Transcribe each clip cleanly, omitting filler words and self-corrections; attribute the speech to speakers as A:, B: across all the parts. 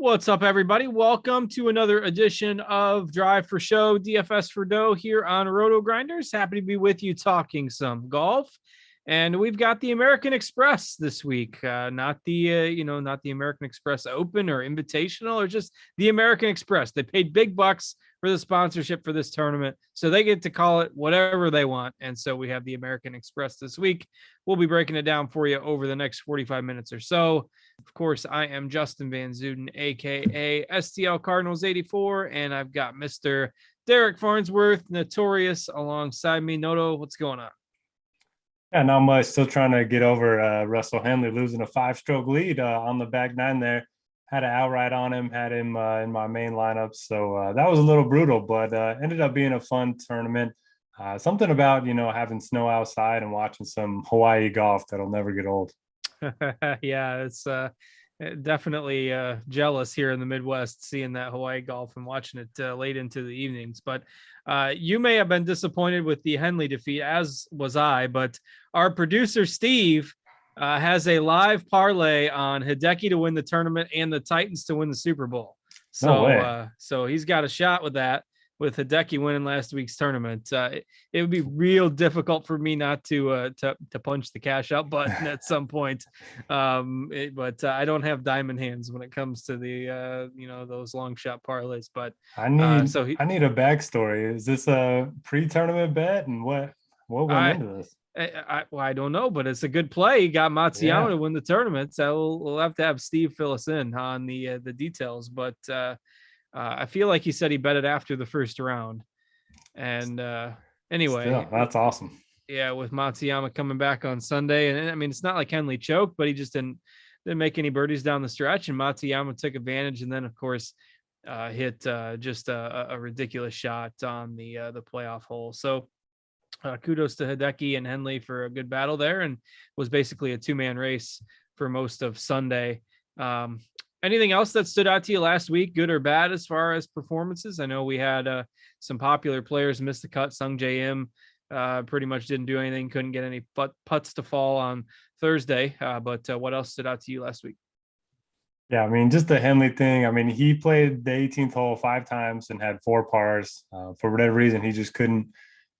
A: What's up, everybody? Welcome to another edition of Drive for Show, DFS for Dough here on Rotogrinders. Happy to be with you talking some golf. And we've got the American Express this week, not the American Express Open or Invitational, or just the American Express. They paid big bucks for the sponsorship for this tournament, so they get to call it whatever they want. And so we have the American Express this week. We'll be breaking it down for you over the next 45 minutes or so. Of course, I am Justin Van Zuiden, aka STL Cardinals 84, and I've got Mr. Derek Farnsworth, Notorious, alongside me. Noto, what's going on?
B: Yeah, not much. Still trying to get over Russell Henley losing a 5-stroke lead on the back nine there. Had an outright on him, had him in my main lineup. So that was a little brutal, but ended up being a fun tournament. Something about, having snow outside and watching some Hawaii golf that'll never get old.
A: Yeah, it's definitely jealous here in the Midwest seeing that Hawaii golf and watching it late into the evenings. But you may have been disappointed with the Henley defeat, as was I. But our producer, Steve, has a live parlay on Hideki to win the tournament and the Titans to win the Super Bowl. So, so he's got a shot with that, with Hideki winning last week's tournament. It would be real difficult for me not to punch the cash out button at some point. But I don't have diamond hands when it comes to the those long shot parlays. But
B: I need a backstory. Is this a pre-tournament bet, and what went into this?
A: I don't know, but it's a good play. He got Matsuyama to win the tournament. So we'll have to have Steve fill us in on the details. But I feel like he said he bet it after the first round. And anyway,
B: still, that's awesome.
A: Yeah, with Matsuyama coming back on Sunday. And I mean, it's not like Henley choked, but he just didn't make any birdies down the stretch. And Matsuyama took advantage. And then, of course, hit just a ridiculous shot on the playoff hole. So kudos to Hideki and Henley for a good battle there, and was basically a two-man race for most of Sunday. Anything else that stood out to you last week, good or bad, as far as performances? I know we had some popular players miss the cut. Sung J M pretty much didn't do anything, couldn't get any putts to fall on Thursday. But what else stood out to you last week?
B: Yeah, I mean, just the Henley thing. I mean, he played the 18th hole 5 times and had 4 pars. For whatever reason, he just couldn't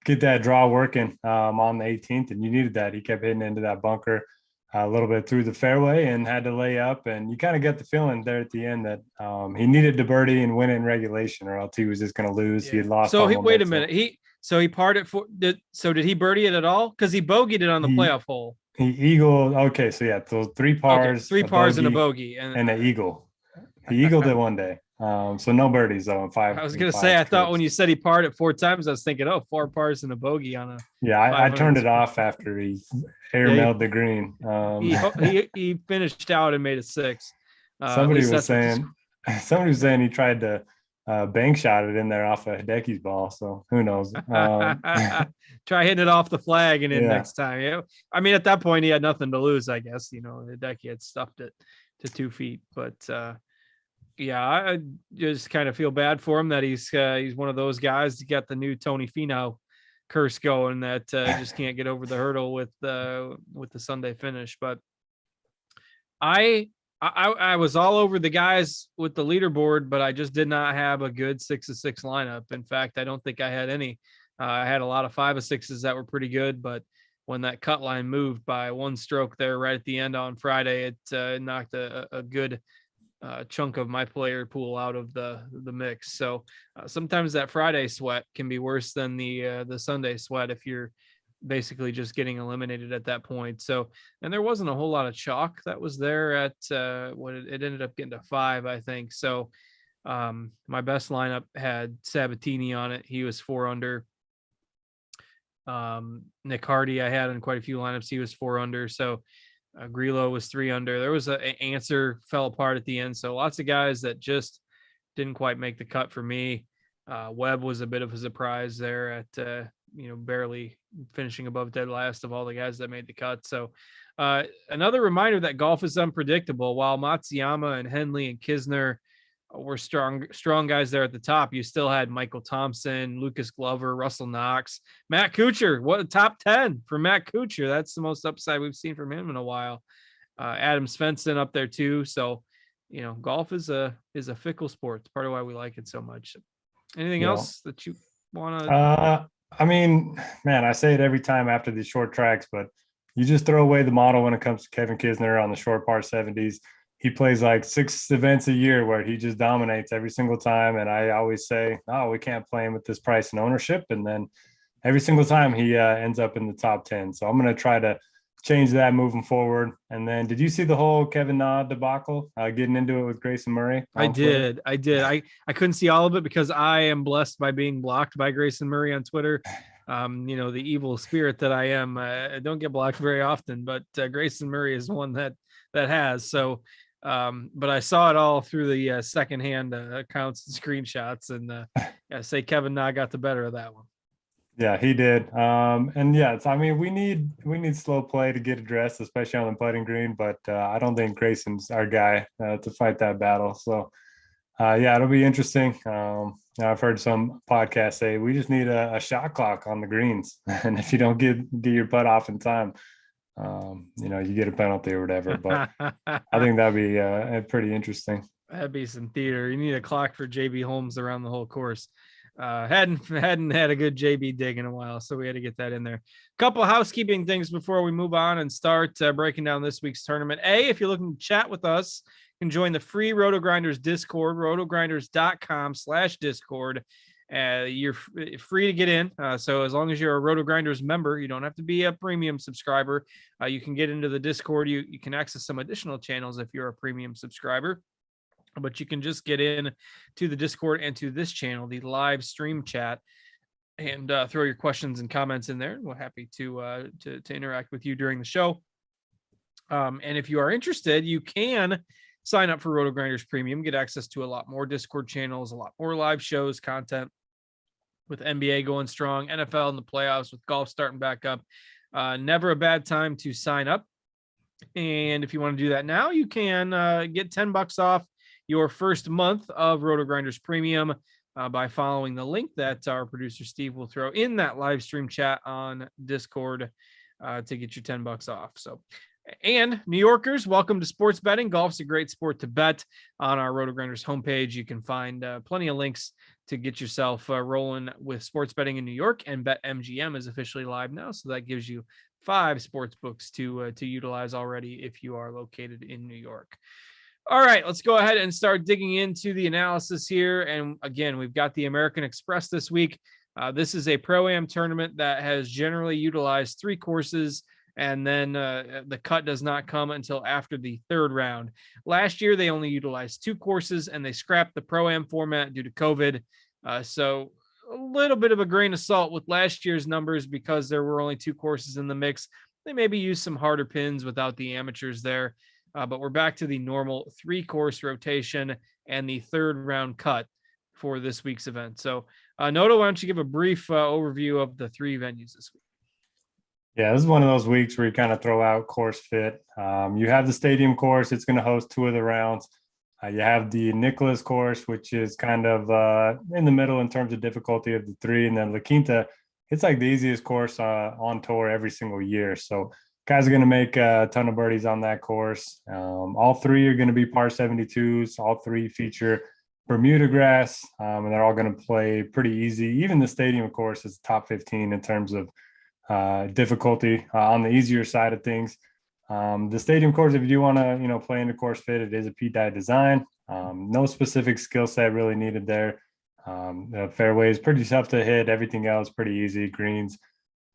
B: get that draw working on the 18th, and you needed that. He kept hitting into that bunker a little bit through the fairway and had to lay up, and you kind of get the feeling there at the end that he needed to birdie and win in regulation, or else he was just going to lose. He had lost.
A: So wait a minute. He parred it for. Did he birdie it at all? Because he bogeyed it on the playoff hole.
B: He eagled. Okay, so yeah, so 3 pars,
A: okay, 3 pars and a bogey, and
B: an eagle. He eagled it one day. So no birdies though in 5.
A: I was gonna say, I thought when you said he parred it 4 times, I was thinking, 4 pars and a bogey on a.
B: Yeah, I turned it off after he airmailed the green.
A: He finished out and made it 6.
B: Somebody was saying he tried to bank shot it in there off of Hideki's ball. So who knows?
A: Try hitting it off the flag and in next time. Yeah, I mean, at that point he had nothing to lose, I guess. Hideki had stuffed it to 2 feet, but. Yeah, I just kind of feel bad for him that he's one of those guys that got the new Tony Finau curse going, that just can't get over the hurdle with the Sunday finish. But I was all over the guys with the leaderboard, but I just did not have a good 6 of 6 lineup. In fact, I don't think I had any. I had a lot of 5 of 6s that were pretty good, but when that cut line moved by 1 stroke there right at the end on Friday, it knocked a good chunk of my player pool out of the mix. So sometimes that Friday sweat can be worse than the Sunday sweat if you're basically just getting eliminated at that point. So, and there wasn't a whole lot of chalk that was there at what it ended up getting to 5, I think. So my best lineup had Sabatini on it. He was 4 under. Nick Hardy I had in quite a few lineups. He was 4 under. So Grillo was 3 under. There was an answer fell apart at the end. So lots of guys that just didn't quite make the cut for me. Webb was a bit of a surprise there at, barely finishing above dead last of all the guys that made the cut. So another reminder that golf is unpredictable. While Matsuyama and Henley and Kisner were strong guys there at the top, you still had Michael Thompson, Lucas Glover, Russell Knox, Matt Kuchar. What a top 10 for Matt Kuchar. That's the most upside we've seen from him in a while. Adam Svensson up there too. So, golf is a fickle sport. It's part of why we like it so much. Anything else that you want to?
B: I mean, man, I say it every time after these short tracks, but you just throw away the model when it comes to Kevin Kisner on the short par 70s. He plays like 6 events a year where he just dominates every single time. And I always say, oh, we can't play him with this price and ownership. And then every single time he ends up in the top 10. So I'm going to try to change that moving forward. And then did you see the whole Kevin Na debacle, getting into it with Grayson Murray?
A: I did. I couldn't see all of it because I am blessed by being blocked by Grayson Murray on Twitter. The evil spirit that I am, I don't get blocked very often, but Grayson Murray is one that has. So, but I saw it all through the secondhand accounts and screenshots, and say Kevin Na got the better of that one.
B: Yeah, he did. We need slow play to get addressed, especially on the putting green. But I don't think Grayson's our guy to fight that battle. So, it'll be interesting. I've heard some podcasts say we just need a shot clock on the greens, and if you don't get your putt off in time, you get a penalty or whatever. But I think that'd be pretty interesting.
A: That'd be some theater. You need a clock for JB Holmes around the whole course. Hadn't had a good JB dig in a while, so we had to get that in there. Couple housekeeping things before we move on and start breaking down this week's tournament. If you're looking to chat with us, you can join the free Rotogrinders Discord, rotogrinders.com/Discord. You're free to get in. So as long as you're a Rotogrinders member, you don't have to be a premium subscriber. You can get into the Discord. You can access some additional channels if you're a premium subscriber. But you can just get in to the Discord and to this channel, the live stream chat, and throw your questions and comments in there. We're happy to interact with you during the show. And if you are interested, you can sign up for Rotogrinders Premium, get access to a lot more Discord channels, a lot more live shows, content with NBA going strong, NFL in the playoffs, with golf starting back up. Never a bad time to sign up. And if you want to do that now, you can get $10 off your first month of Rotogrinders Premium by following the link that our producer Steve will throw in that live stream chat on Discord to get your $10 off. So, and New Yorkers, welcome to sports betting. Golf's a great sport to bet. On our Rotogrinders homepage, you can find plenty of links to get yourself rolling with sports betting in New York. And BetMGM is officially live now, so that gives you 5 sports books to utilize already if you are located in New York. All right, let's go ahead and start digging into the analysis here. And again, we've got the American Express this week. This is a Pro-Am tournament that has generally utilized 3 courses, and then the cut does not come until after the 3rd round. Last year, they only utilized 2 courses, and they scrapped the Pro-Am format due to COVID. So a little bit of a grain of salt with last year's numbers because there were only 2 courses in the mix. They maybe used some harder pins without the amateurs there. But we're back to the normal 3-course rotation and the 3rd round cut for this week's event. So, Noto, why don't you give a brief overview of the 3 venues this week?
B: Yeah, this is one of those weeks where you kind of throw out course fit. You have the stadium course. It's going to host 2 of the rounds. You have the Nicholas course, which is kind of in the middle in terms of difficulty of the 3. And then La Quinta, it's like the easiest course on tour every single year. So guys are going to make a ton of birdies on that course. All 3 are going to be par 72s. All 3 feature Bermuda grass, and they're all going to play pretty easy. Even the stadium course is top 15 in terms of difficulty on the easier side of things. The stadium course, if you do want to, play in the course fit, it is a Pga design. No specific skill set really needed there. The fairway is pretty tough to hit. Everything else pretty easy. Greens,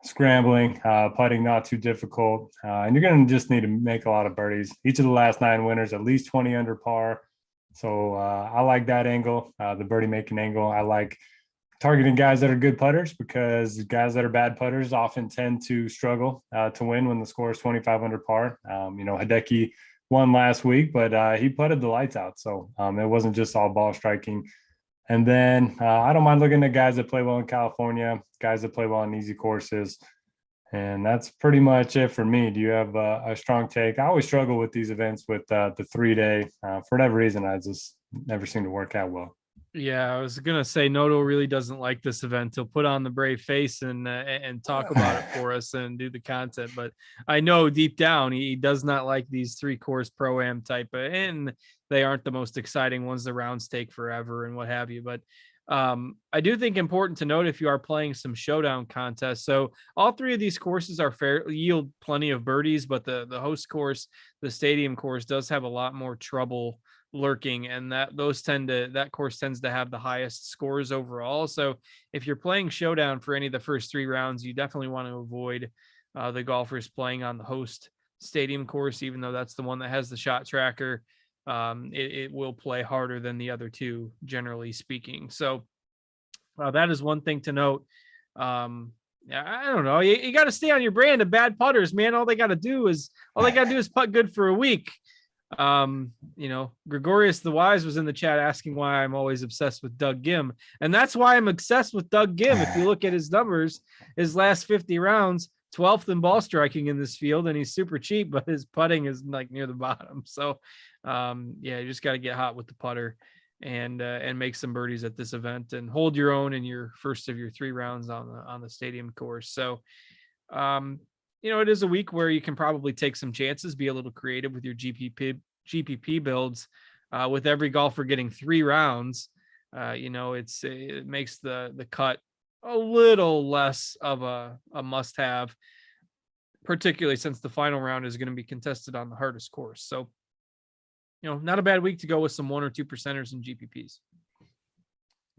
B: scrambling, putting not too difficult. And you're going to just need to make a lot of birdies. Each of the last 9 winners, at least 20 under par. So I like that angle, the birdie making angle. I like targeting guys that are good putters because guys that are bad putters often tend to struggle to win when the score is 25 under par. Hideki won last week, but he putted the lights out. So it wasn't just all ball striking. And then I don't mind looking at guys that play well in California, guys that play well on easy courses. And that's pretty much it for me. Do you have a strong take? I always struggle with these events with the 3-day. For whatever reason, I just never seem to work out well.
A: Yeah, I was gonna say Noto really doesn't like this event. He'll put on the brave face and talk about it for us and do the content. But I know deep down he does not like these 3-course pro-am type, and they aren't the most exciting ones. The rounds take forever and what have you. But I do think important to note if you are playing some showdown contests. So all 3 of these courses are fair, yield plenty of birdies, but the host course, the stadium course, does have a lot more trouble lurking, and that course tends to have the highest scores overall. So if you're playing showdown for any of the first 3 rounds, you definitely want to avoid the golfers playing on the host stadium course, even though that's the one that has the shot tracker. It will play harder than the other 2, generally speaking. So that is one thing to note. I don't know. You got to stay on your brand of bad putters, man. All they got to do is putt good for a week. Gregorius the Wise was in the chat asking why I'm always obsessed with Doug Gim, and that's why I'm obsessed with Doug Gim. If you look at his numbers, his last 50 rounds, 12th in ball striking in this field, and he's super cheap, but his putting is like near the bottom. So you just got to get hot with the putter and make some birdies at this event and hold your own in your first of your 3 rounds on the stadium course. So it is a week where you can probably take some chances, be a little creative with your GPP builds. With every golfer getting 3 rounds, it makes the cut a little less of a must-have, particularly since the final round is going to be contested on the hardest course. So, not a bad week to go with some 1 or 2 percenters in GPPs.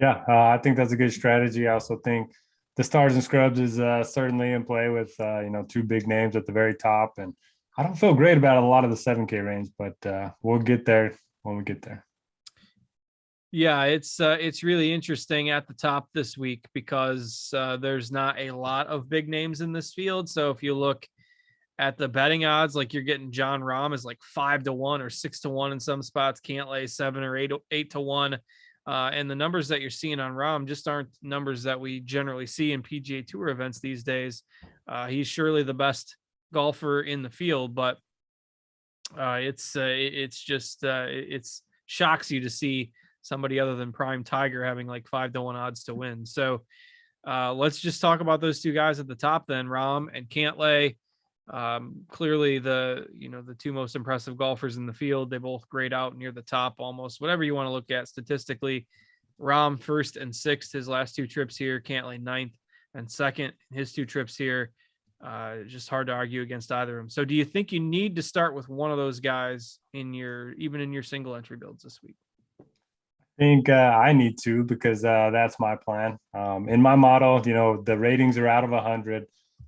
B: Yeah, I think that's a good strategy. I also think the stars and scrubs is certainly in play with 2 big names at the very top, and I don't feel great about a lot of the 7K range, but we'll get there when we get there.
A: Yeah, it's really interesting at the top this week because there's not a lot of big names in this field. So if you look at the betting odds, like you're getting John Rahm is like 5-1 or 6-1 in some spots, Cantlay 7 or 8-1. And the numbers that you're seeing on Rahm just aren't numbers that we generally see in PGA Tour events these days. He's surely the best golfer in the field, but it shocks you to see somebody other than Prime Tiger having like 5-1 odds to win. So let's just talk about those 2 guys at the top then, Rahm and Cantlay. Clearly the 2 most impressive golfers in the field. They both grade out near the top, almost whatever you want to look at statistically. Rahm 1st and 6th his last 2 trips here. Cantlay 9th and 2nd his 2 trips here. Just hard to argue against either of them. So do you think you need to start with one of those guys even in your single entry builds this week?
B: I think I need to, because that's my plan. In my model, the ratings are out of 100.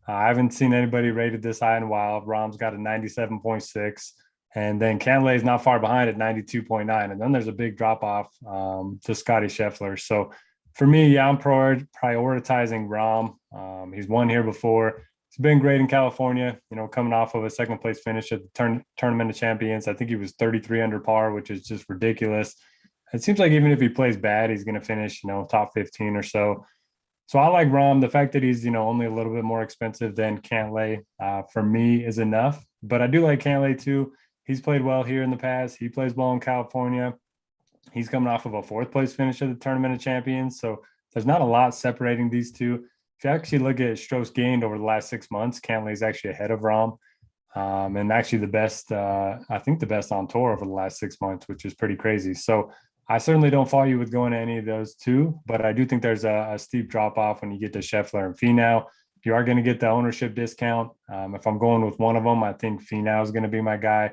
B: I haven't seen anybody rated this high in a while. Rahm's got a 97.6, and then Cantlay is not far behind at 92.9. And then there's a big drop off to Scotty Scheffler. So for me, I'm prioritizing Rahm. He's won here before. He's been great in California, coming off of a 2nd place finish at the Tournament of Champions. I think he was 33 under par, which is just ridiculous. It seems like even if he plays bad, he's going to finish, top 15 or so. So I like Rahm. The fact that he's, only a little bit more expensive than Cantlay for me is enough. But I do like Cantlay too. He's played well here in the past. He plays well in California. He's coming off of a 4th place finish at the Tournament of Champions. So there's not a lot separating these 2. If you actually look at strokes gained over the last 6 months, Cantlay is actually ahead of Rahm. And actually the best, I think the best on tour over the last 6 months, which is pretty crazy. So I certainly don't fault you with going to any of those 2, but I do think there's a steep drop off when you get to Scheffler and Finau. you are going to get the ownership discount. If I'm going with one of them, I think Finau is going to be my guy.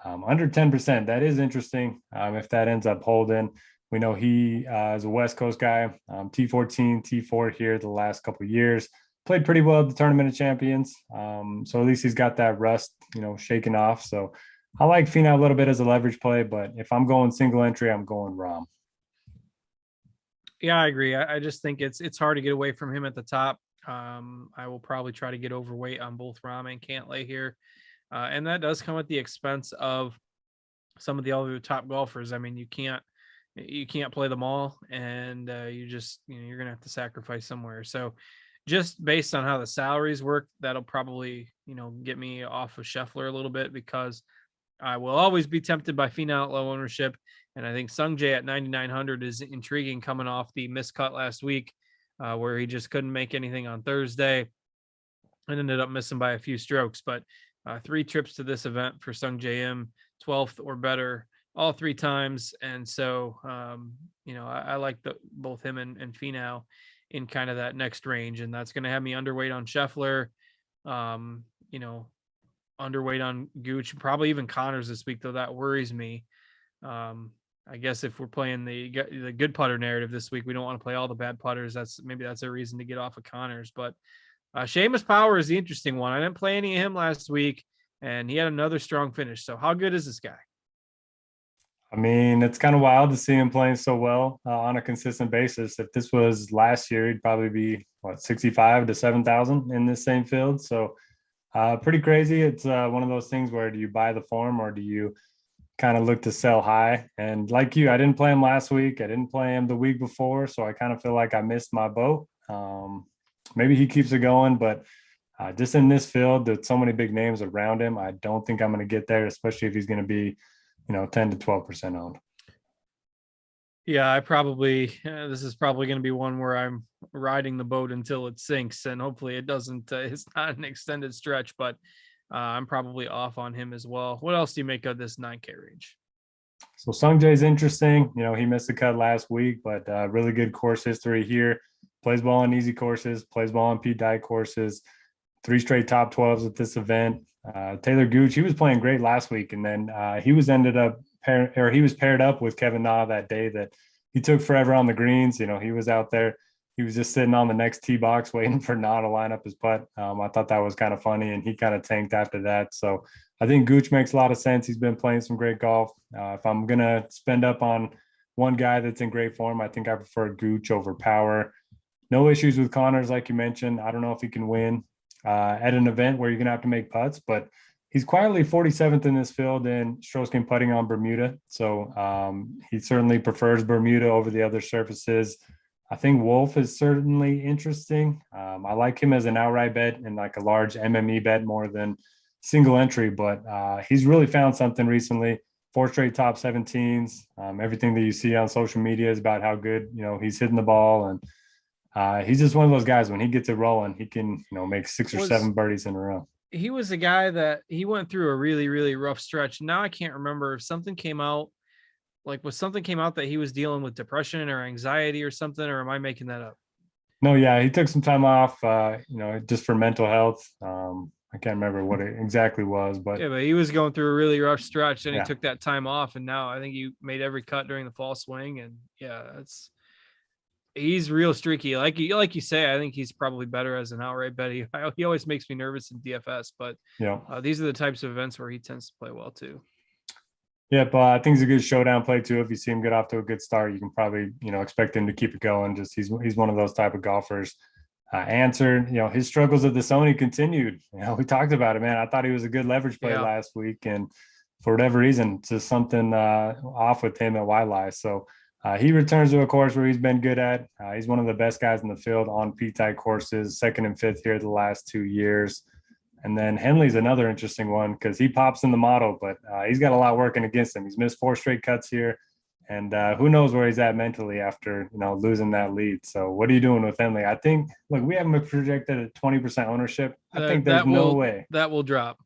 B: Under 10%, that is interesting. If that ends up holding, we know he is a West Coast guy, T14, T4 here the last couple of years. Played pretty well at the Tournament of Champions. So at least he's got that rust, shaken off. So I like Finau a little bit as a leverage play, but if I'm going single entry, I'm going Rahm.
A: Yeah, I agree. I just think it's hard to get away from him at the top. I will probably try to get overweight on both Rahm and Cantlay here. And that does come at the expense of some of the other top golfers. I mean, you can't play them all, and you're gonna have to sacrifice somewhere. So just based on how the salaries work, that'll probably get me off of Scheffler a little bit, because I will always be tempted by Finau at low ownership, and I think Sung Jae at 9,900 is intriguing, coming off the miscut last week, where he just couldn't make anything on Thursday and ended up missing by a few strokes. But 3 trips to this event for Sung Jae, 12th or better all 3 times. And so, I like both him and Finau in kind of that next range. And that's going to have me underweight on Scheffler, underweight on Gooch, probably even Connors this week, though that worries me. I guess if we're playing the good putter narrative this week, we don't want to play all the bad putters. That's a reason to get off of Connors. But Seamus Power is the interesting one. I didn't play any of him last week, and he had another strong finish. So how good is this guy?
B: I mean, it's kind of wild to see him playing so well on a consistent basis. If this was last year, he'd probably be 65 to 7,000 in this same field. So pretty crazy. It's one of those things where, do you buy the form or do you kind of look to sell high? And like you, I didn't play him last week. I didn't play him the week before. So I kind of feel like I missed my boat. Maybe he keeps it going, but just in this field, with so many big names around him, I don't think I'm going to get there, especially if he's going to be 10 to 12% owned.
A: Yeah, this is probably going to be one where I'm riding the boat until it sinks, and hopefully it doesn't. It's not an extended stretch, but I'm probably off on him as well. What else do you make of this 9K range?
B: So Sung Jae is interesting. He missed the cut last week, but really good course history here. Plays ball on easy courses, plays ball on Pga courses, 3 straight top 12s at this event. Taylor Gooch, he was playing great last week, and then he was paired up with Kevin Na that day that he took forever on the greens. He was out there. He was just sitting on the next tee box waiting for Na to line up his putt. I thought that was kind of funny, and he kind of tanked after that. So I think Gooch makes a lot of sense. He's been playing some great golf. If I'm going to spend up on one guy that's in great form, I think I prefer Gooch over Power. No issues with Connors, like you mentioned. I don't know if he can win at an event where you're going to have to make putts, but he's quietly 47th in this field in stroke gain putting on Bermuda. So he certainly prefers Bermuda over the other surfaces. I think Wolf is certainly interesting. I like him as an outright bet and like a large MME bet more than single entry, but he's really found something recently. 4 straight top 17s. Everything that you see on social media is about how good, he's hitting the ball, and he's just one of those guys. When he gets it rolling, he can, make 6 or 7 birdies in a row.
A: He was a guy that he went through a really, really rough stretch. Now I can't remember if something came out, that he was dealing with depression or anxiety or something, or am I making that up?
B: No, yeah, he took some time off, just for mental health. I can't remember what it exactly was, but
A: yeah, but he was going through a really rough stretch, and he took that time off, and now I think he made every cut during the fall swing, and he's real streaky. Like you say, I think he's probably better as an outright bet. He always makes me nervous in DFS, but these are the types of events where he tends to play well too.
B: Yep, I think he's a good showdown play too. If you see him get off to a good start, you can probably expect him to keep it going. Just he's one of those type of golfers. His struggles at the Sony continued. We talked about it, man. I thought he was a good leverage play last week, and for whatever reason, just something off with him at Waialae. So he returns to a course where he's been good at. He's one of the best guys in the field on P-type courses, 2nd and 5th here the last 2 years. And then Henley's another interesting one because he pops in the model, but he's got a lot working against him. He's missed 4 straight cuts here, and who knows where he's at mentally after losing that lead. So what are you doing with Henley? I think, look, we have him projected at 20% ownership. I think there's no way
A: that will drop.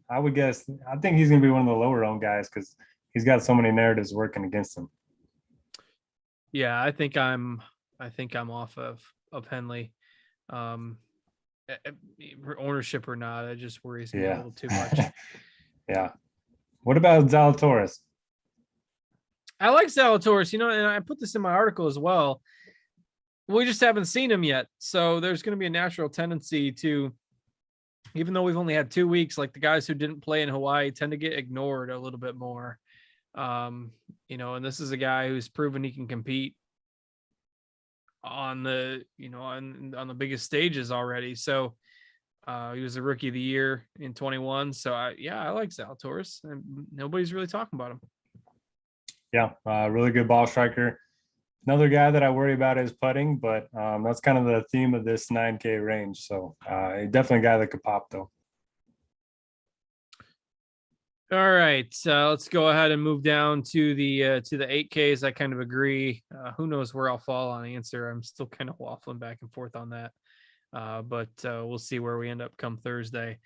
B: I would guess. I think he's going to be one of the lower owned guys because he's got so many narratives working against him.
A: Yeah, I think I'm off of Henley. ownership or not. It just worries me a
B: Yeah.
A: little too much.
B: Yeah. What about Zalatoris?
A: I like Zalatoris, and I put this in my article as well. We just haven't seen him yet. So there's going to be a natural tendency to, even though we've only had 2 weeks, like the guys who didn't play in Hawaii tend to get ignored a little bit more. And this is a guy who's proven he can compete on the, on the biggest stages already. So he was a rookie of the year in 21. So I like Zalatoris, and nobody's really talking about him.
B: Yeah, really good ball striker. Another guy that I worry about is putting, but that's kind of the theme of this 9K range. So definitely a guy that could pop though.
A: All right, let's go ahead and move down to the 8Ks. I kind of agree. Who knows where I'll fall on answer? I'm still kind of waffling back and forth on that, but we'll see where we end up come Thursday.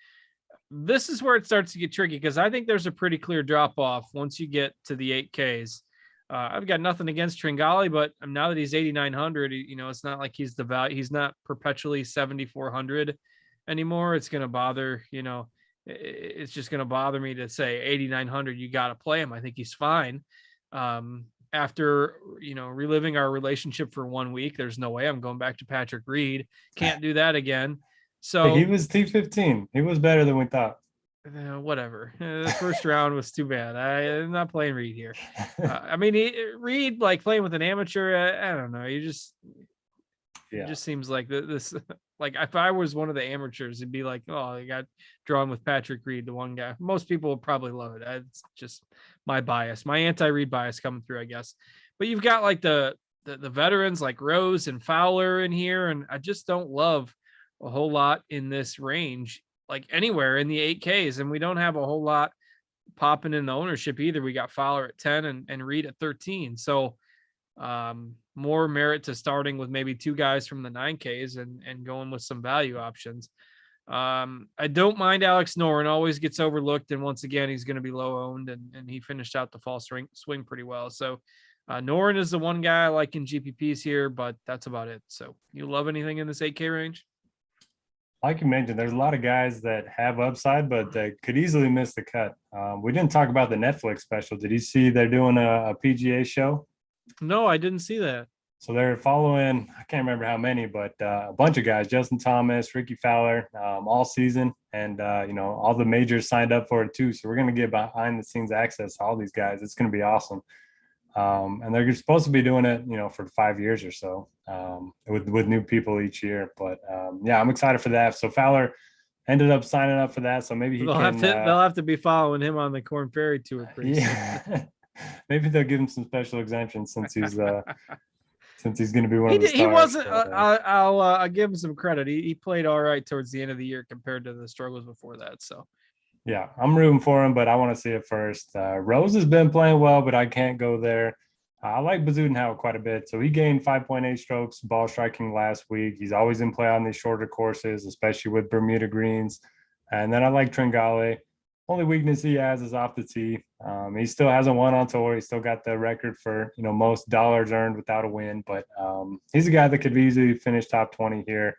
A: This is where it starts to get tricky because I think there's a pretty clear drop off once you get to the 8Ks. I've got nothing against Tringali, but now that he's 8,900, it's not like he's the value. He's not perpetually 7,400 anymore. It's going to bother, it's just going to bother me to say 8,900. You got to play him. I think he's fine. After, reliving our relationship for 1 week, there's no way I'm going back to Patrick Reed. Can't do that again. So
B: he was T15. He was better than we thought.
A: Whatever. The first round was too bad. I'm not playing Reed here. Reed, like playing with an amateur. I don't know. It just seems like this. Like if I was one of the amateurs, it'd be like, oh, I got drawn with Patrick Reed, the one guy. Most people would probably love it. It's just my bias, my anti-Reed bias coming through, I guess. But you've got like the veterans like Rose and Fowler in here, and I just don't love a whole lot in this range, like anywhere in the 8Ks, and we don't have a whole lot popping in the ownership either. We got Fowler at 10 and Reed at 13. So more merit to starting with maybe 2 guys from the 9Ks and going with some value options. I don't mind Alex Noren, always gets overlooked, and once again he's going to be low owned, and he finished out the fall swing pretty well. So Noren is the one guy I like in GPPs here, but that's about it. So you love anything in this 8K range?
B: Like you mentioned, there's a lot of guys that have upside, but that could easily miss the cut. We didn't talk about the Netflix special. Did you see they're doing a PGA show?
A: No, I didn't see that.
B: So they're following, I can't remember how many, but a bunch of guys, Justin Thomas, Ricky Fowler, all season. And, all the majors signed up for it too. So we're going to get behind the scenes access to all these guys. It's going to be awesome. And they're supposed to be doing it, for 5 years or so, with new people each year. But I'm excited for that. So Fowler ended up signing up for that. So maybe
A: they'll have to be following him on the Corn Ferry Tour pretty soon.
B: Maybe they'll give him some special exemptions since he's since he's going to be one of the stars.
A: He wasn't. I'll give him some credit. He played all right towards the end of the year compared to the struggles before that. So.
B: Yeah, I'm rooting for him, but I want to see it first. Rose has been playing well, but I can't go there. I like Zuiden quite a bit. So he gained 5.8 strokes ball striking last week. He's always in play on these shorter courses, especially with Bermuda greens. And then I like Tringale. Only weakness he has is off the tee. He still hasn't won on tour. He's still got the record for most dollars earned without a win. But he's a guy that could easily finish top 20 here.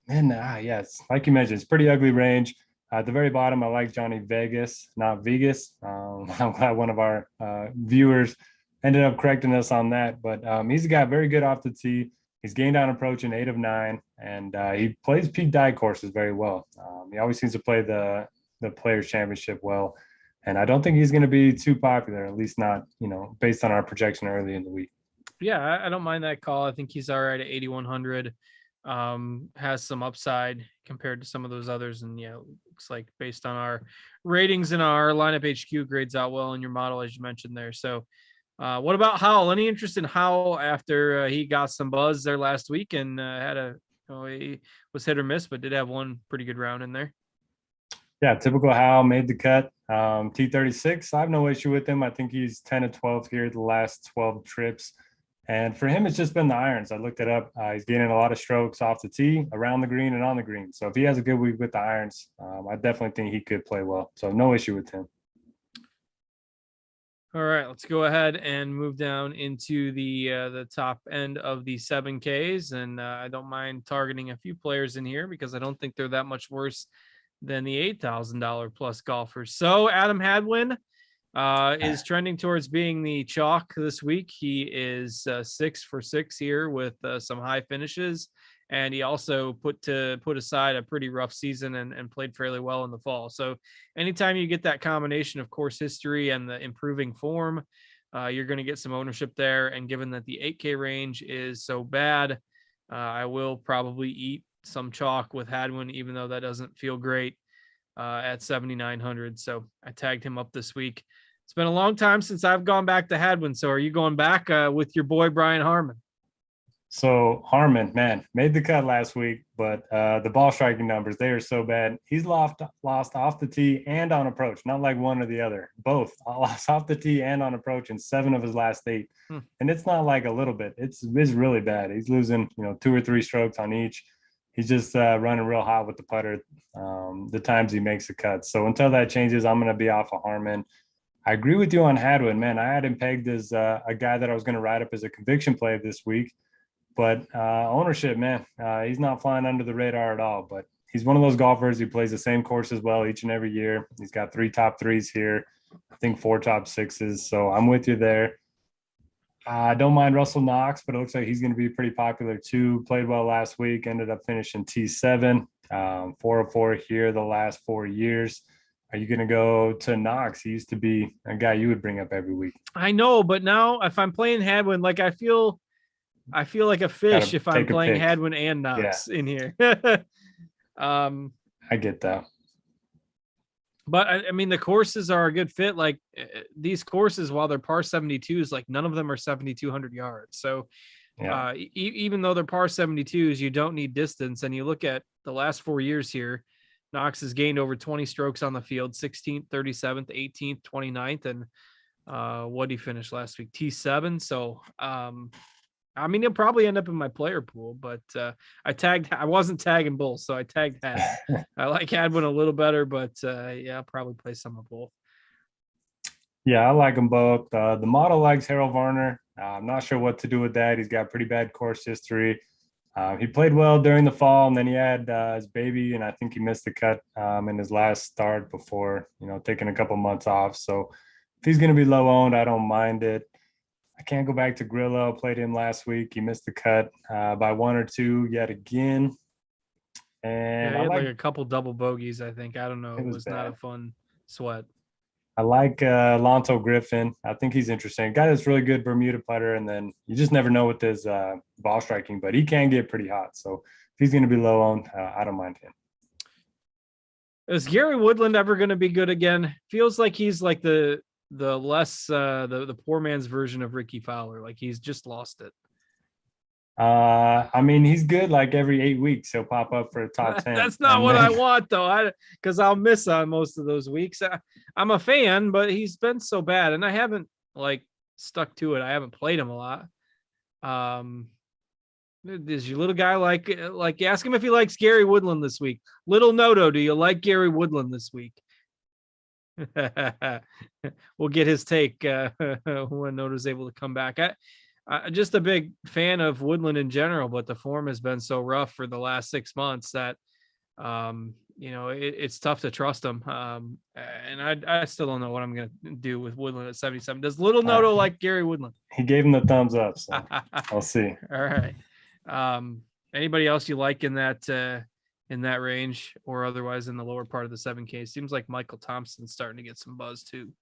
B: And yes, like you mentioned, it's pretty ugly range. At the very bottom, I like Johnny Vegas, not Vegas. I'm glad one of our viewers ended up correcting us on that. But he's a guy very good off the tee. He's gained on approach in 8 of 9, and he plays peak dive courses very well. He always seems to play the Players Championship well, and I don't think he's going to be too popular, at least not based on our projection early in the week.
A: Yeah, I don't mind that call. I think he's all right at 8,100. Has some upside compared to some of those others, and looks like based on our ratings and our lineup HQ grades out well in your model, as you mentioned there. So what about Howell? Any interest in Howell after he got some buzz there last week and had he was hit or miss, but did have one pretty good round in there?
B: Yeah, typical Howell, made the cut. T36, I have no issue with him. I think he's 10 of 12 here the last 12 trips. And for him, it's just been the irons. I looked it up. He's gaining a lot of strokes off the tee, around the green, and on the green. So if he has a good week with the irons, I definitely think he could play well. So no issue with him.
A: All right, let's go ahead and move down into the top end of the 7Ks, and I don't mind targeting a few players in here because I don't think they're that much worse than the $8,000 plus golfers. So Adam Hadwin is trending towards being the chalk this week. He is 6 for 6 here with some high finishes, and he also put aside a pretty rough season and played fairly well in the fall. So anytime you get that combination of course history and the improving form, you're going to get some ownership there. And given that the 8K range is so bad, I will probably eat some chalk with Hadwin, even though that doesn't feel great at 7,900. So I tagged him up this week. It's been a long time since I've gone back to Hadwin. So are you going back with your boy Brian Harmon?
B: So Harmon, man, made the cut last week, but the ball striking numbers, they are so bad. He's lost off the tee and on approach, not like one or the other. Both lost off the tee and on approach in 7 of his last 8. And it's not like a little bit. It's really bad. He's losing, 2 or 3 strokes on each. He's just running real hot with the putter the times he makes the cut. So until that changes, I'm going to be off of Harmon. I agree with you on Hadwin, man. I had him pegged as a guy that I was going to write up as a conviction play this week. But ownership, man, he's not flying under the radar at all. But he's one of those golfers who plays the same course as well each and every year. He's got 3 top 3s here, I think 4 top 6s. So I'm with you there. I don't mind Russell Knox, but it looks like he's going to be pretty popular too. Played well last week, ended up finishing T7, 404 here the last 4 years. Are you going to go to Knox? He used to be a guy you would bring up every week.
A: I know, but now if I'm playing Hadwin, like I feel like a fish if I'm playing Hadwin and Knox in here.
B: I get that.
A: But I mean, the courses are a good fit. Like these courses, while they're par 72s, like none of them are 7,200 yards. So even though they're par 72s, you don't need distance. And you look at the last 4 years here, Knox has gained over 20 strokes on the field, 16th, 37th, 18th, 29th. And what did he finish last week? T7. So, I mean, he'll probably end up in my player pool, but I wasn't tagging both, so I tagged Hadwin. I like Hadwin a little better, but I'll probably play some of both.
B: Yeah, I like them both. The model likes Harold Varner. I'm not sure what to do with that. He's got pretty bad course history. He played well during the fall, and then he had his baby, and I think he missed the cut in his last start before, taking a couple months off. So if he's going to be low owned, I don't mind it. I can't go back to Grillo. Played him last week. He missed the cut by 1 or 2 yet again. And
A: he had like a couple double bogeys, I think. I don't know. It was not a fun sweat.
B: I like Lonto Griffin. I think he's interesting. Guy that's really good Bermuda putter, and then you just never know with his ball striking, but he can get pretty hot. So if he's going to be low owned, I don't mind him.
A: Is Gary Woodland ever going to be good again? Feels like he's like the less the poor man's version of Ricky Fowler. Like he's just lost it.
B: I mean, he's good. Like every 8 weeks, he'll pop up for a top 10.
A: That's not what I want, though. Because I'll miss on most of those weeks. I'm a fan, but he's been so bad, and I haven't like stuck to it. I haven't played him a lot. Is your little guy like ask him if he likes Gary Woodland this week? Little Noto, do you like Gary Woodland this week? We'll get his take when Noto's able to come back. I'm just a big fan of Woodland in general, but the form has been so rough for the last 6 months that it's tough to trust him. And I still don't know what I'm gonna do with Woodland at 77. Does Little Noto like Gary Woodland?
B: He gave him the thumbs up, so I'll see.
A: All right. Anybody else you like in that range or otherwise in the lower part of the 7K? Seems like Michael Thompson's starting to get some buzz too.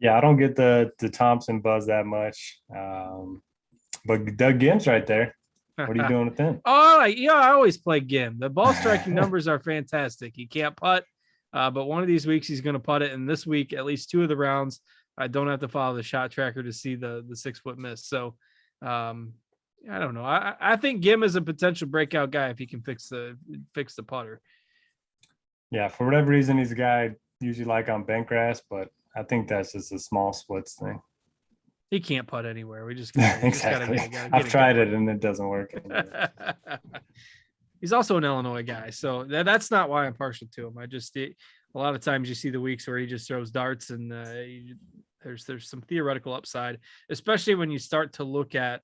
B: Yeah, I don't get the Thompson buzz that much. But Doug Gim's right there. What are you doing with him?
A: I always play Gim. The ball striking numbers are fantastic. He can't putt, but one of these weeks he's going to putt it. And this week, at least 2 of the rounds, I don't have to follow the shot tracker to see the 6-foot miss. So I don't know. I think Gim is a potential breakout guy if he can fix the putter. Yeah,
B: for whatever reason, he's a guy I usually like on bent grass, but I think that's just a small splits thing.
A: He can't putt anywhere. We just
B: exactly. I've tried it and it doesn't work.
A: He's also an Illinois guy, so that's not why I'm partial to him. A lot of times you see the weeks where he just throws darts, and there's some theoretical upside, especially when you start to look at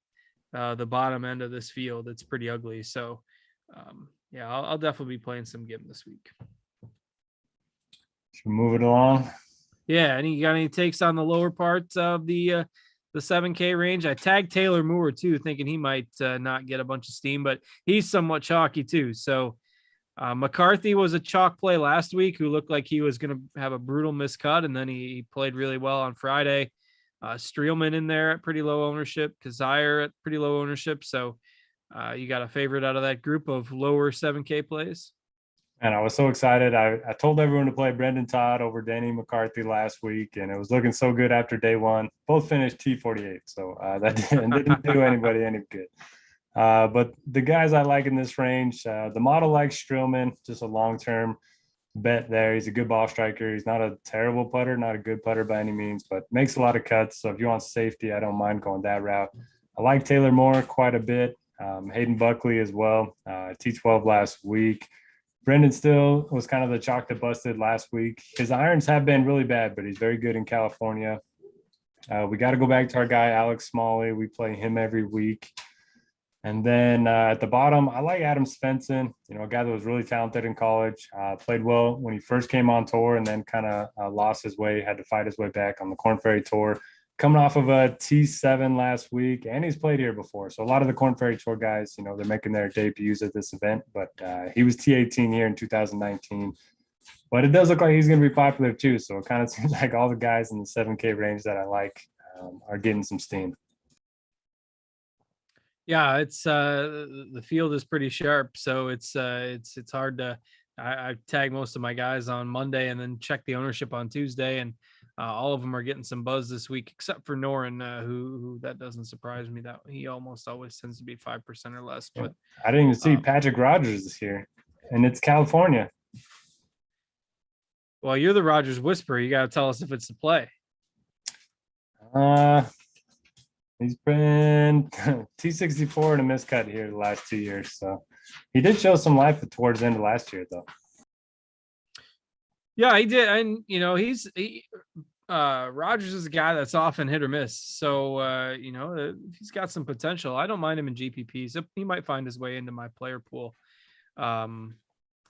A: the bottom end of this field. It's pretty ugly. So yeah, I'll definitely be playing some Gim this week.
B: Should we move it along?
A: Yeah, and you got any takes on the lower part of the 7K range? I tagged Taylor Moore too, thinking he might not get a bunch of steam, but he's somewhat chalky too. So McCarthy was a chalk play last week, who looked like he was going to have a brutal miscut, and then he played really well on Friday. Streelman in there at pretty low ownership, Kazire at pretty low ownership. So you got a favorite out of that group of lower 7K plays?
B: And I was so excited. I told everyone to play Brendan Todd over Danny McCarthy last week, and it was looking so good after day one. Both finished T48, so that didn't do anybody any good. But the guys I like in this range, the model likes Streelman, just a long-term bet there. He's a good ball striker. He's not a terrible putter, not a good putter by any means, but makes a lot of cuts. So if you want safety, I don't mind going that route. I like Taylor Moore quite a bit. Hayden Buckley as well. T12 last week. Brendan still was kind of the chalk that busted last week. His irons have been really bad, but he's very good in California. We got to go back to our guy, Alex Smalley. We play him every week. And then at the bottom, I like Adam Svensson, a guy that was really talented in college, played well when he first came on tour, and then kind of lost his way, had to fight his way back on the Korn Ferry Tour. Coming off of a T7 last week, and he's played here before. So a lot of the Korn Ferry Tour guys, they're making their debuts at this event, but he was T18 here in 2019. But it does look like he's going to be popular too. So it kind of seems like all the guys in the 7K range that I like are getting some steam.
A: Yeah, it's the field is pretty sharp, so it's hard to. I tag most of my guys on Monday and then check the ownership on Tuesday, and all of them are getting some buzz this week, except for Noren, who that doesn't surprise me that he almost always tends to be 5% or less. But
B: I didn't even see Patrick Rogers this year, and it's California.
A: Well, you're the Rogers whisperer. You got to tell us if it's the play.
B: He's been T64 and a miscut here the last 2 years. So he did show some life towards the end of last year, though.
A: Yeah, he did. And, Rogers is a guy that's often hit or miss. So, he's got some potential. I don't mind him in GPPs. He might find his way into my player pool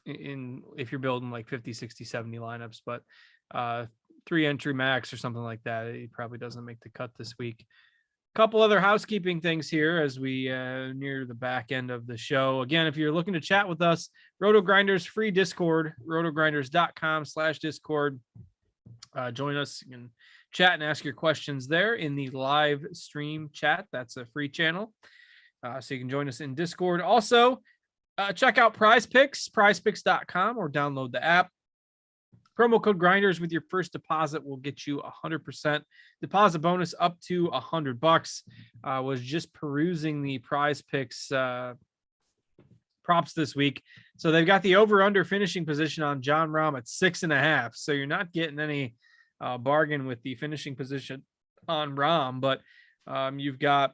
A: if you're building like 50, 60, 70 lineups. But 3 entry max or something like that, he probably doesn't make the cut this week. Couple other housekeeping things here as we near the back end of the show. Again, if you're looking to chat with us, Rotogrinders free Discord, rotogrinders.com/Discord. Join us. You can chat and ask your questions there in the live stream chat. That's a free channel. So you can join us in Discord. Also, check out Prize Picks, prizepicks.com, or download the app. Promo code Grinders with your first deposit will get you 100% deposit bonus up to $100. Was just perusing the Prize Picks props this week. So they've got the over-under finishing position on Jon Rahm at 6.5. So you're not getting any bargain with the finishing position on Rahm, but you've got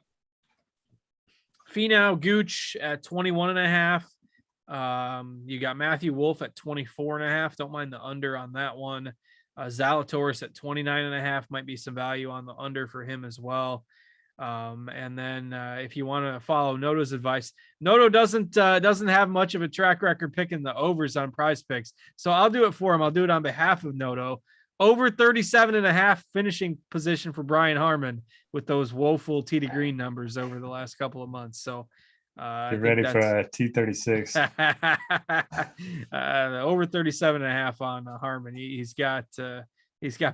A: Finau Gooch at 21.5. You got Matthew Wolf at 24.5. Don't mind the under on that one. Zalatoris at 29.5 might be some value on the under for him as well. And then if you want to follow Noto's advice, Noto doesn't have much of a track record picking the overs on Prize Picks, so I'll do it for him. I'll do it on behalf of Noto. Over 37.5 finishing position for Brian Harman with those woeful tee to green numbers over the last couple of months. So
B: get ready for a T36.
A: Over 37.5 on Harman. He's got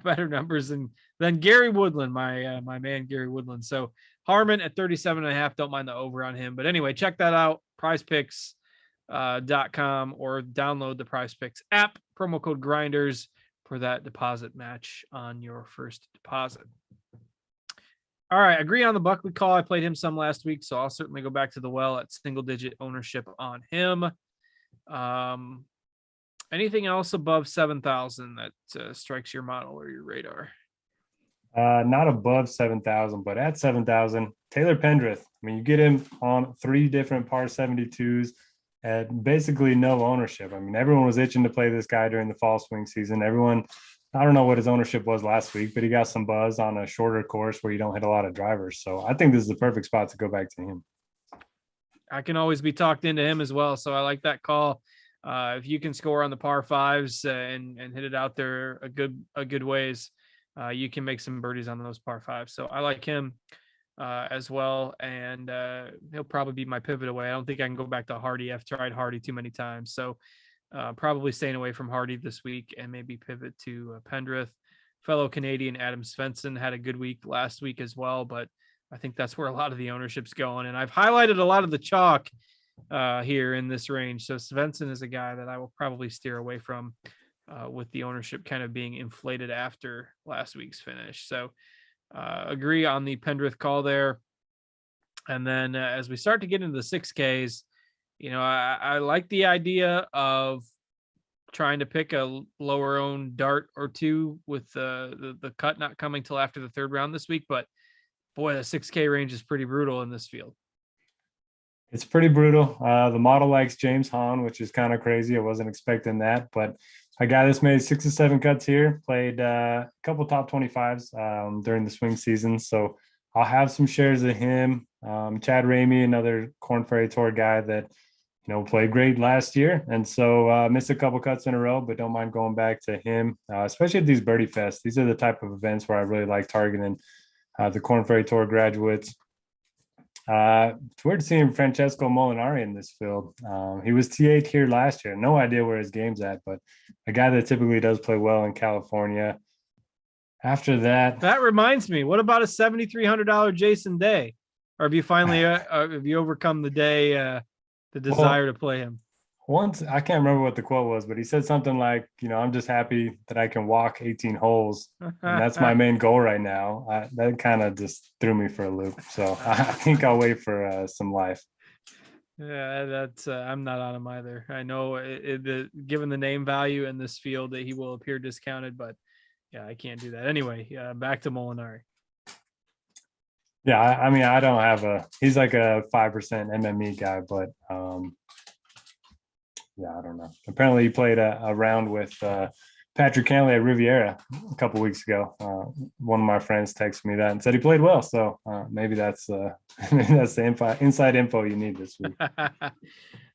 A: better numbers than Gary Woodland, my man Gary Woodland. So Harman at 37.5. Don't mind the over on him. But anyway, check that out. PrizePicks.com or download the Prize Picks app. Promo code Grinders for that deposit match on your first deposit. All right, agree on the Buckley call. I played him some last week, so I'll certainly go back to the well at single-digit ownership on him. Anything else above 7,000 that strikes your model or your radar?
B: Not above 7,000, but at 7,000, Taylor Pendrith. I mean, you get him on 3 different par 72s at basically no ownership. I mean, everyone was itching to play this guy during the fall swing season. Everyone I don't know what his ownership was last week, but he got some buzz on a shorter course where you don't hit a lot of drivers. So I think this is the perfect spot to go back to him.
A: I can always be talked into him as well. So I like that call. If you can score on the par fives and hit it out there a good ways, you can make some birdies on those par fives. So I like him as well. And he'll probably be my pivot away. I don't think I can go back to Hardy. I've tried Hardy too many times. So probably staying away from Hardy this week and maybe pivot to Pendrith. Fellow Canadian Adam Svensson had a good week last week as well, but I think that's where a lot of the ownership's going. And I've highlighted a lot of the chalk here in this range. So Svensson is a guy that I will probably steer away from with the ownership kind of being inflated after last week's finish. So agree on the Pendrith call there. And then as we start to get into the 6Ks, I like the idea of trying to pick a lower owned dart or two with the cut not coming till after the third round this week. But boy, the 6K range is pretty brutal in this field.
B: It's pretty brutal. The model likes James Hahn, which is kind of crazy. I wasn't expecting that, but a guy that's made 6 or 7 cuts here, played a couple top 25s during the swing season. So I'll have some shares of him. Chad Ramey, another Corn Ferry Tour guy that, played great last year. And so missed a couple cuts in a row, but don't mind going back to him, especially at these birdie fests. These are the type of events where I really like targeting the Corn Ferry Tour graduates. It's weird seeing Francesco Molinari in this field. He was T8 here last year. No idea where his game's at, but a guy that typically does play well in California. After that
A: reminds me, what about a $7,300 Jason Day? Or have you finally have you overcome the day the desire to play him?
B: Once, I can't remember what the quote was, but he said something like, I'm just happy that I can walk 18 holes. And that's my main goal right now. That kind of just threw me for a loop. So I think I'll wait for some life.
A: Yeah, that's I'm not on him either. I know given the name value in this field that he will appear discounted, but yeah, I can't do that. Anyway, back to Molinari.
B: Yeah, I mean, I don't have he's like a 5% MME guy, but yeah, I don't know. Apparently he played a round with Patrick Cantlay at Riviera a couple weeks ago. One of my friends texted me that and said he played well. So maybe that's the inside info you need this week.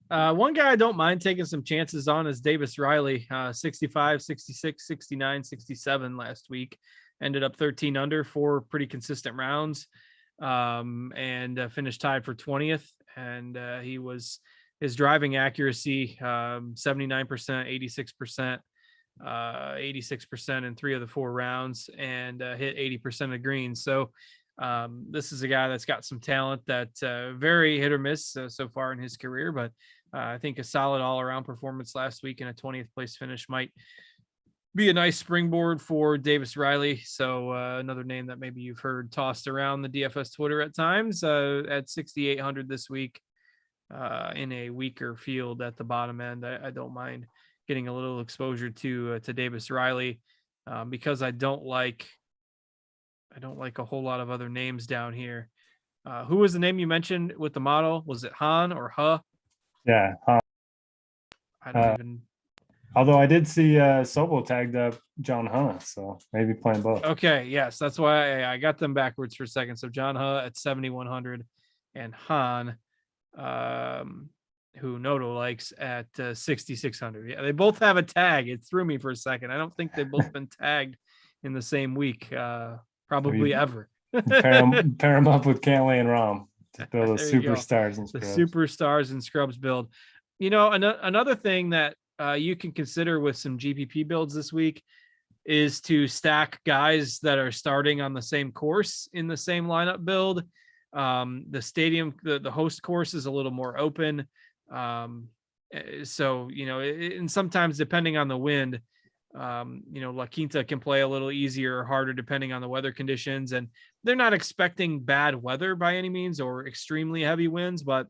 A: One guy I don't mind taking some chances on is Davis Riley, 65, 66, 69, 67 last week. Ended up 13 under, 4 pretty consistent rounds, and finished tied for 20th. And his driving accuracy, 79%, 86%, 86% in 3 of the 4 rounds, and hit 80% of greens. So this is a guy that's got some talent that very hit or miss so far in his career, but I think a solid all-around performance last week and a 20th place finish might be a nice springboard for Davis Riley. So another name that maybe you've heard tossed around the DFS Twitter at times at 6,800 this week. In a weaker field at the bottom end, I don't mind getting a little exposure to Davis Riley because I don't like a whole lot of other names down here. Who was the name you mentioned with the model? Was it Han or Huh?
B: Yeah, Han.
A: I don't even.
B: Although I did see Sobel tagged up John Huh, so maybe playing both.
A: Okay, yes, that's why I got them backwards for a second. So John Huh at 7,100 and Han, who Noto likes at 6,600. Yeah, they both have a tag. It threw me for a second. I don't think they've both been tagged in the same week, probably maybe ever.
B: pair them up with Cantlay and Rahm to build the superstars and scrubs.
A: The superstars and scrubs build. Another thing that you can consider with some GPP builds this week is to stack guys that are starting on the same course in the same lineup build. The stadium, the host course is a little more open. So, and sometimes depending on the wind, La Quinta can play a little easier or harder depending on the weather conditions. And they're not expecting bad weather by any means or extremely heavy winds, but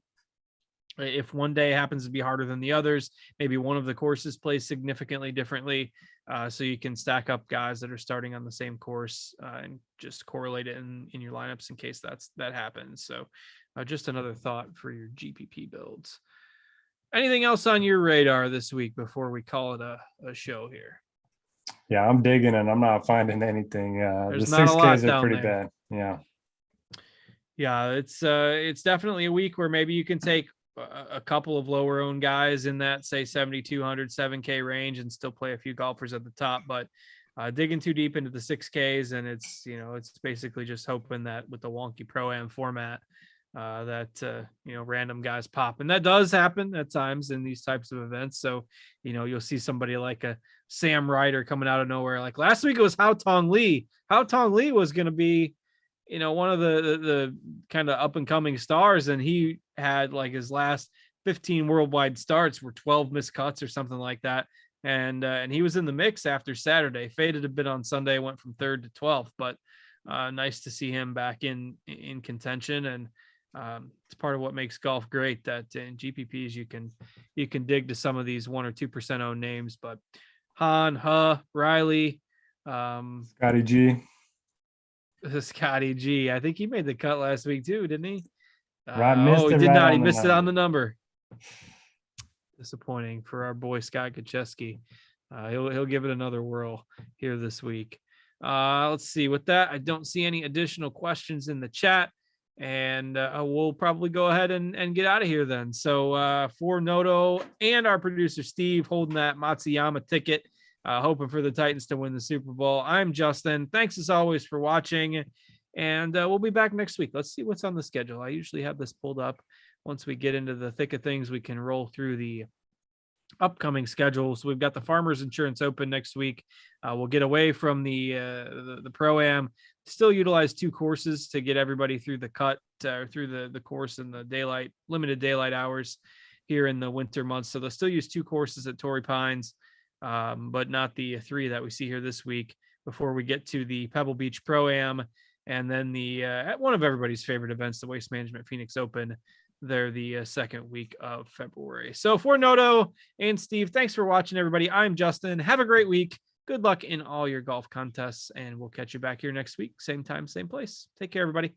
A: if one day happens to be harder than the others, maybe one of the courses plays significantly differently. So you can stack up guys that are starting on the same course and just correlate it in your lineups in case that happens. So just another thought for your GPP builds. Anything else on your radar this week before we call it a show here?
B: Yeah, I'm digging and I'm not finding anything. The
A: There's not a
B: 6Ks
A: lot
B: are
A: down
B: pretty
A: there.
B: bad. Yeah.
A: Yeah, it's definitely a week where maybe you can take a couple of lower owned guys in that, say, 7,200, 7K range and still play a few golfers at the top. But digging too deep into the 6Ks, and it's basically just hoping that with the wonky pro-am format, that random guys pop. And that does happen at times in these types of events. So, you'll see somebody like a Sam Ryder coming out of nowhere. Like last week it was Hao Tong Lee. Hao Tong Lee was going to be one of the kind of up and coming stars, and he had like his last 15 worldwide starts were 12 missed cuts or something like that. And he was in the mix after Saturday, faded a bit on Sunday, went from 3rd to 12th, but nice to see him back in contention. And it's part of what makes golf great, that in GPPs you can dig to some of these 1 or 2% owned names. But Riley,
B: Scotty G.
A: Scotty G. I think he made the cut last week too, didn't he?
B: Missed
A: He
B: it
A: did
B: right
A: not.
B: on
A: He
B: the
A: missed it on
B: number.
A: the number. Disappointing for our boy Scott Kacheski. He'll give it another whirl here this week. Let's see. With that, I don't see any additional questions in the chat, and we'll probably go ahead and get out of here then. So for Noto and our producer Steve holding that Matsuyama ticket, hoping for the Titans to win the Super Bowl, I'm Justin. Thanks as always for watching, and we'll be back next week. Let's see what's on the schedule. I usually have this pulled up. Once we get into the thick of things, we can roll through the upcoming schedules. We've got the Farmers Insurance Open next week. We'll get away from the Pro-Am, still utilize 2 courses to get everybody through the cut, through the course in the limited daylight hours here in the winter months. So they'll still use 2 courses at Torrey Pines, but not the 3 that we see here this week, before we get to the Pebble Beach Pro-Am, and then at one of everybody's favorite events, the Waste Management Phoenix Open. They're the second week of February. So for Noto and Steve, thanks for watching, everybody. I'm Justin. Have a great week. Good luck in all your golf contests, and we'll catch you back here next week. Same time, same place. Take care, everybody.